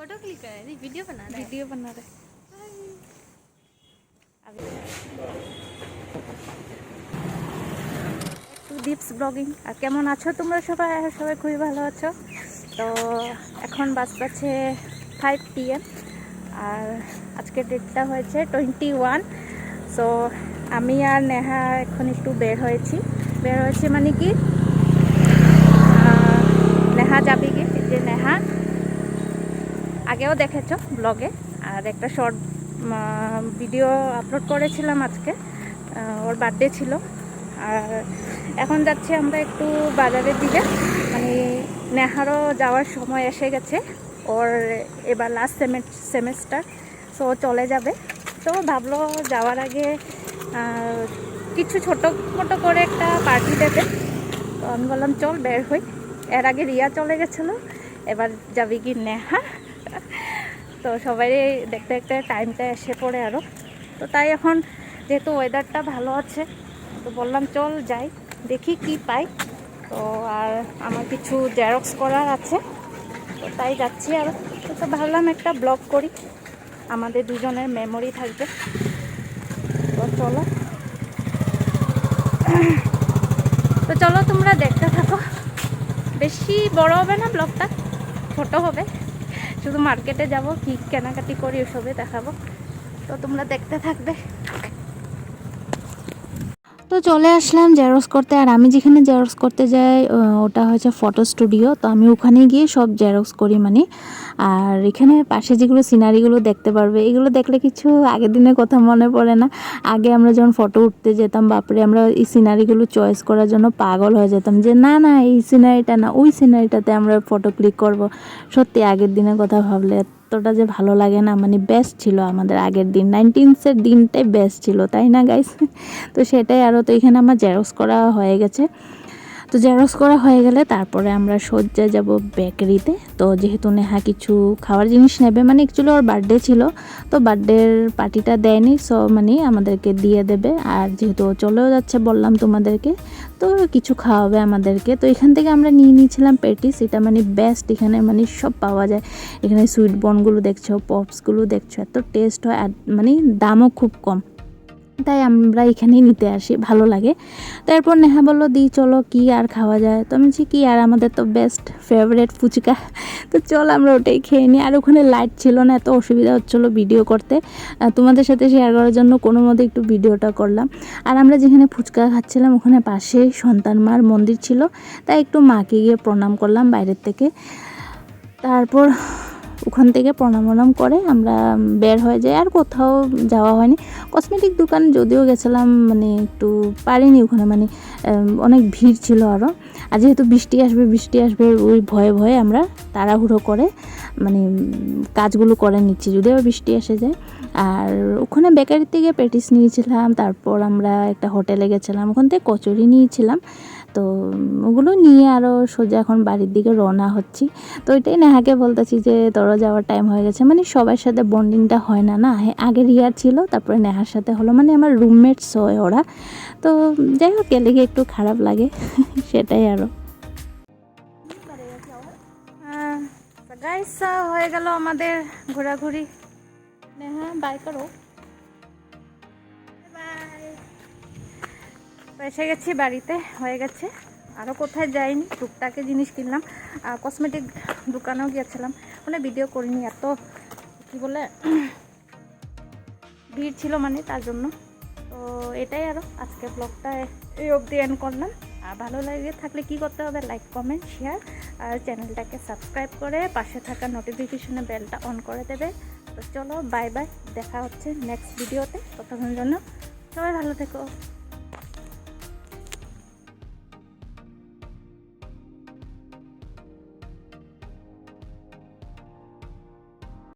Photo click कर रहे video बना रहे वीडियो बना रहे টু দীপস ব্লগিং। আর কেমন আছো তোমরা সবাই? সবাই খুবই ভালো আছো। তো এখন বাজছে 5 PM আর আজকে ডেটটা হয়েছে 21। সো আমি আর নেহা এখন একটু বের হয়েছি মানে কি নেহা যাবে কি যে নেহা আগেও দেখেছো ব্লগে, আর একটা শর্ট ভিডিও আপলোড করেছিলাম আজকে, ওর বার্থডে ছিল। আর এখন যাচ্ছি আমরা একটু বাজারের দিকে, মানে নেহারও যাওয়ার সময় এসে গেছে, ওর এবার লাস্ট সেমেস্টার, সো চলে যাবে। তো ভাবলো যাওয়ার আগে কিছু ছোটো মোটো করে একটা পার্টি দেবে। তো আমি বললাম চল বের হই। এর আগে রিয়া চলে গেছিলো, এবার যাবি কি নেহা। তো সবাই দেখতে দেখতে টাইমটা এসে পড়ে আরও। তো তাই এখন যেহেতু ওয়েদারটা ভালো আছে, তো বললাম চল যাই, দেখি কি পাই। তো আর আমার কিছু জেরক্স করার আছে, তো তাই যাচ্ছি আরও। তো ভাবলাম একটা ব্লগ করি, আমাদের দুজনের মেমোরি থাকবে। তো চলো তোমরা দেখতে থাকো। বেশি বড় হবে না ব্লগটা, ছোট হবে। শুধু মার্কেটে যাব, কি কেনাকাটি করি ওসবে দেখাবো। তো তোমরা দেখতে থাকবে। তো চলে আসলাম জেরক্স করতে। আর আমি যেখানে জেরক্স করতে যাই ওটা হচ্ছে ফটো স্টুডিও। তো আমি ওখানে গিয়ে সব জেরক্স করি মানে। আর এখানে পাশে যেগুলো সিনারিগুলো দেখতে পারবে, এগুলো দেখলে কিছু আগের দিনের কথা মনে পড়ে না? আগে আমরা যখন ফটো উঠতে যেতাম, বাপরে আমরা এই সিনারিগুলো চয়েস করার জন্য পাগল হয়ে যেতাম, যে না না এই সিনারিটা না, ওই সিনারিটাতে আমরা ফটো ক্লিক করব। সত্যি আগের দিনের কথা ভাবলে এতটা যে ভালো লাগে না, মানে বেস্ট ছিল আমাদের আগের দিন, 19s দিনটাই বেস্ট ছিল, তাই না গাইস? তো সেটাই আরও। তো এখানে আমার জেরক্স করা হয়ে গেছে। তো জেরক্স করা হয়ে গেলে তারপরে আমরা সজ্জা যাব বেকারিতে। তো যেহেতু নেহা কিছু খাওয়ার জিনিস নেবে, মানে অ্যাকচুয়ালি ওর বার্থডে ছিল, তো বার্থডের পার্টিটা দেয়নি, সো মানে আমাদেরকে দিয়ে দেবে। আর যেহেতু ও চলেও যাচ্ছে বললাম তোমাদেরকে, তো কিছু খাওয়াবে আমাদেরকে। তো এখান থেকে আমরা নিয়ে নিয়েছিলাম পেটিস। এটা মানে বেস্ট, এখানে মানে সব পাওয়া যায়। এখানে সুইট বনগুলো দেখছো, পপসগুলো দেখছো, এত টেস্ট হয়, আর মানে দামও খুব কম, তাই আমরা এখানেই নিতে আসি, ভালো লাগে। তারপর নেহা বললো দি চলো কি আর খাওয়া যায়। তো আমি বলছি কি আর, আমাদের তো বেস্ট ফেভারেট ফুচকা, তো চল আমরা ওটাই খেয়ে নিই। আর ওখানে লাইট ছিল না, এত অসুবিধা হচ্ছিলো ভিডিও করতে, তোমাদের সাথে শেয়ার করার জন্য কোনো মতে একটু ভিডিওটা করলাম। আর আমরা যেখানে ফুচকা খাচ্ছিলাম ওখানে পাশেই সন্তান মার মন্দির ছিল, তাই একটু মাকে গিয়ে প্রণাম করলাম বাইরের থেকে। তারপর ওখান থেকে প্রণাম করে আমরা বের হয়ে যাই। আর কোথাও যাওয়া হয়নি। কসমেটিক দোকান যদিও গেছিলাম, মানে একটু পারিনি ওখানে, মানে অনেক ভিড় ছিল আরও। আর যেহেতু বৃষ্টি আসবে ওই ভয়ে আমরা তাড়াহুড়ো করে মানে কাজগুলো করে নিচ্ছি, যদি আবার বৃষ্টি এসে যায়। আর ওখানে বেকারির থেকে পেটিস নিয়েছিলাম, তারপর আমরা একটা হোটেলে গেছিলাম, ওখান থেকে কচুরি নিয়েছিলাম। তো ওগুলো নিয়ে আরও সোজা এখন বাড়ির দিকে রওনা হচ্ছি। তো ওইটাই নেহাকে বলতেছি যে তোরা যাওয়ার টাইম হয়ে গেছে, মানে সবার সাথে বন্ডিংটা হয় না না। আগে রিয়ার ছিল, তারপরে নেহার সাথে হলো, মানে আমার রুমমেটস হয় ওরা। তো যাই হোক গেলে গিয়ে একটু খারাপ লাগে সেটাই আরও। গাইস হয়ে গেল আমাদের ঘোরাঘুরি। নেহা বাই করো, বাই। এসে গেছি বাড়িতে, হয়ে গেছে। আরও কোথায় যাইনি, টুকটাকে জিনিস কিনলাম। কসমেটিক দোকানেও গিয়েছিলাম, মানে ভিডিও করিনি, এত কি বলে ভিড় ছিল মানে, তার জন্য। তো এটাই আরও আজকে ব্লগটা এই অবধি এন্ড করলাম। আর ভালো লাগে থাকলে কি করতে হবে, লাইক কমেন্ট শেয়ার, আর চ্যানেলটাকে সাবস্ক্রাইব করে পাশে থাকা নোটিফিকেশনে বেলটা অন করে দেবে। তো চলো বাই বাই, দেখা হচ্ছে নেক্সট ভিডিওতে। ততক্ষণের জন্য সবাই ভালো থেকো।